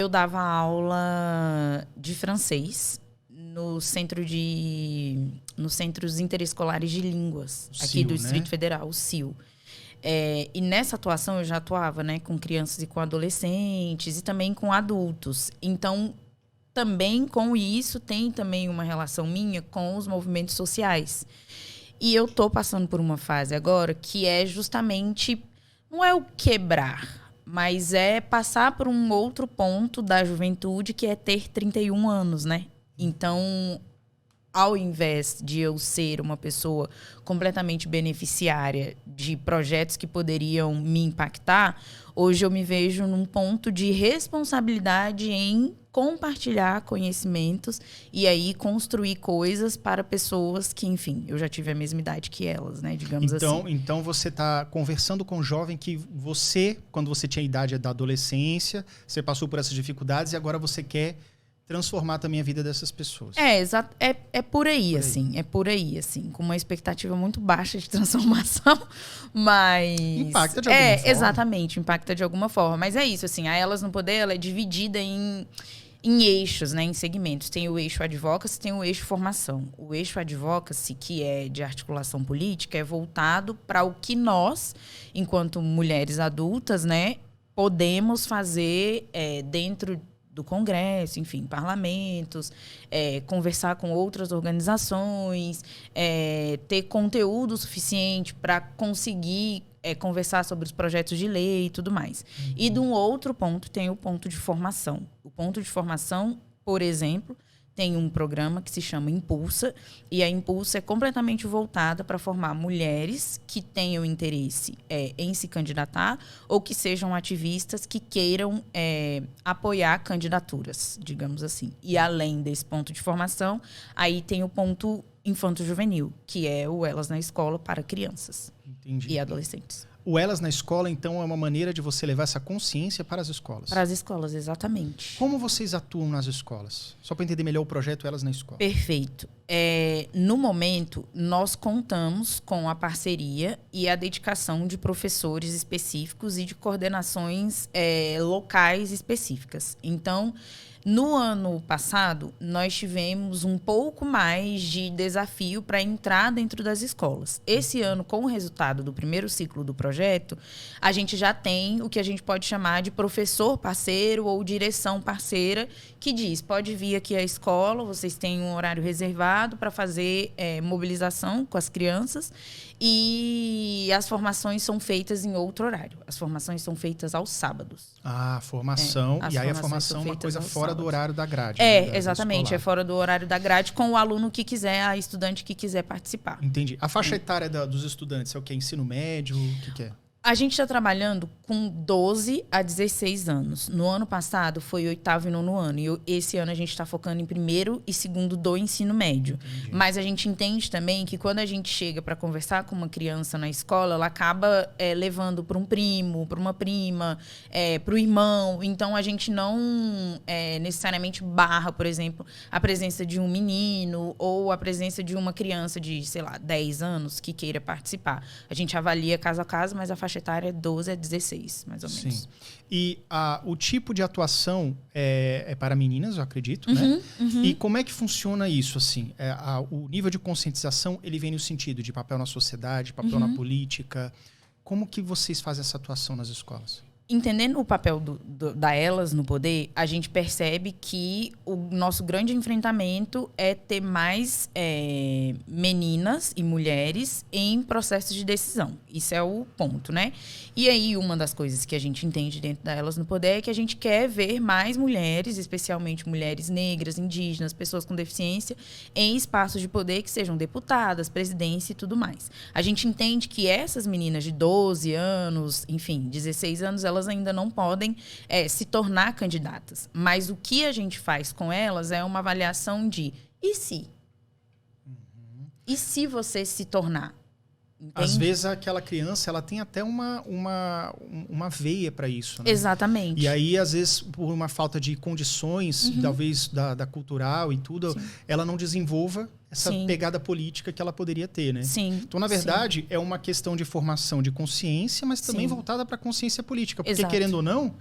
Eu dava aula de francês no nos centros interescolares de línguas, O aqui CIO, do né? Distrito Federal, o CIO. E nessa atuação eu já atuava, né, com crianças e com adolescentes e também com adultos. Então, também com isso tem também uma relação minha com os movimentos sociais. E eu tô passando por uma fase agora que é justamente, não é o quebrar, mas é passar por um outro ponto da juventude, que é ter 31 anos, né? Então, ao invés de eu ser uma pessoa completamente beneficiária de projetos que poderiam me impactar, hoje eu me vejo num ponto de responsabilidade em compartilhar conhecimentos e aí construir coisas para pessoas que, enfim, eu já tive a mesma idade que elas, né, digamos assim. Então você está conversando com um jovem que você, quando você tinha a idade da adolescência, você passou por essas dificuldades e agora você quer transformar também a vida dessas pessoas. Exato. É por aí, assim. É por aí, assim. Com uma expectativa muito baixa de transformação, mas... Impacta de alguma forma. Exatamente. Impacta de alguma forma. Mas é isso, assim. A Elas no Poder, ela é dividida em eixos, né? Em segmentos. Tem o eixo advocacy, tem o eixo formação. O eixo advocacy, que é de articulação política, é voltado para o que nós, enquanto mulheres adultas, né, podemos fazer dentro do Congresso, enfim, parlamentos, conversar com outras organizações, ter conteúdo suficiente para conseguir conversar sobre os projetos de lei e tudo mais. Uhum. E de um outro ponto tem o ponto de formação. O ponto de formação, por exemplo, tem um programa que se chama Impulsa, e a Impulsa é completamente voltada para formar mulheres que tenham interesse em se candidatar ou que sejam ativistas que queiram apoiar candidaturas, digamos assim. E além desse ponto de formação, aí tem o ponto infanto-juvenil, que é o Elas na Escola para crianças. Entendi. E adolescentes. O Elas na Escola, então, é uma maneira de você levar essa consciência para as escolas. Para as escolas, exatamente. Como vocês atuam nas escolas? Só para entender melhor o projeto Elas na Escola. Perfeito. No momento, nós contamos com a parceria e a dedicação de professores específicos e de coordenações locais específicas. Então, no ano passado, nós tivemos um pouco mais de desafio para entrar dentro das escolas. Esse ano, com o resultado do primeiro ciclo do projeto, a gente já tem o que a gente pode chamar de professor parceiro ou direção parceira, que diz, pode vir aqui à escola, vocês têm um horário reservado para fazer mobilização com as crianças e as formações são feitas em outro horário. As formações são feitas aos sábados. Ah, formação. E aí a formação é uma coisa fora do horário da grade. Exatamente. É fora do horário da grade com o aluno que quiser, a estudante que quiser participar. Entendi. A faixa etária dos estudantes é o quê? Ensino médio? O que é? A gente está trabalhando com 12 a 16 anos. No ano passado foi 8º e 9º ano. E esse ano a gente está focando em 1º e 2º do ensino médio. Entendi. Mas a gente entende também que quando a gente chega para conversar com uma criança na escola, ela acaba levando para um primo, para uma prima, para o irmão. Então a gente não necessariamente barra, por exemplo, a presença de um menino ou a presença de uma criança de, sei lá, 10 anos que queira participar. A gente avalia caso a caso, mas a faixa etária é 12 a 16, mais ou menos. Sim. E o tipo de atuação é para meninas, eu acredito, né? Uhum. E como é que funciona isso, assim? O nível de conscientização, ele vem no sentido de papel na sociedade, papel na política. Como que vocês fazem essa atuação nas escolas? Entendendo o papel da Elas no Poder, a gente percebe que o nosso grande enfrentamento é ter mais meninas e mulheres em processos de decisão. Isso é o ponto, né? E aí, uma das coisas que a gente entende dentro da Elas no Poder é que a gente quer ver mais mulheres, especialmente mulheres negras, indígenas, pessoas com deficiência, em espaços de poder que sejam deputadas, presidência e tudo mais. A gente entende que essas meninas de 12 anos, enfim, 16 anos, elas ainda não podem se tornar candidatas. Mas o que a gente faz com elas é uma avaliação de e se? Uhum. E se você se tornar? Entende? Às vezes aquela criança ela tem até uma veia para isso, né? Exatamente. E aí, às vezes, por uma falta de condições, talvez da cultural e tudo, ela não desenvolva essa pegada política que ela poderia ter, né? Sim. Então, na verdade, é uma questão de formação de consciência, mas também voltada para a consciência política. Porque, querendo ou não,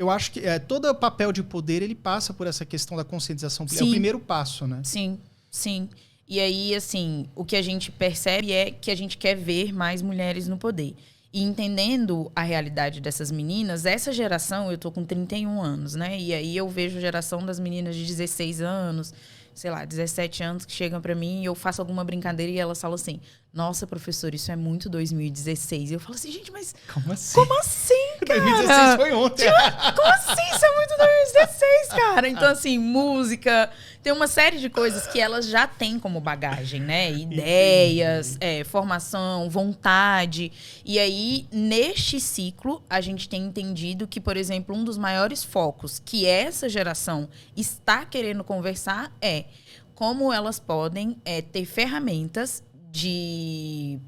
Eu acho que todo papel de poder, ele passa por essa questão da conscientização. Sim. É o primeiro passo, né? Sim, sim. E aí, assim, o que a gente percebe é que a gente quer ver mais mulheres no poder. E entendendo a realidade dessas meninas, essa geração, eu tô com 31 anos, né? E aí eu vejo a geração das meninas de 16 anos, sei lá, 17 anos, que chegam pra mim e eu faço alguma brincadeira e elas falam assim, nossa, professor, isso é muito 2016. E eu falo assim, gente, mas Como assim? como assim, cara? 2016 foi ontem. Como assim? Isso é muito 2016, cara. Então, assim, música... Tem uma série de coisas que elas já têm como bagagem, né? Ideias, formação, vontade. E aí, neste ciclo, a gente tem entendido que, por exemplo, um dos maiores focos que essa geração está querendo conversar é como elas podem ter ferramentas de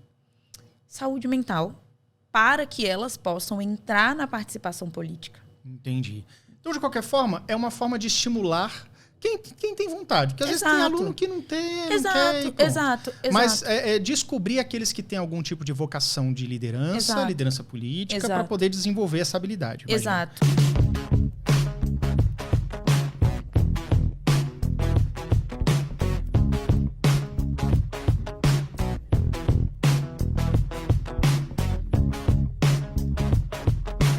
saúde mental para que elas possam entrar na participação política. Entendi. Então, de qualquer forma, é uma forma de estimular quem tem vontade. Porque às vezes tem aluno que não tem, Exato. Mas descobrir aqueles que têm algum tipo de vocação de liderança política, para poder desenvolver essa habilidade. Imagina. Exato.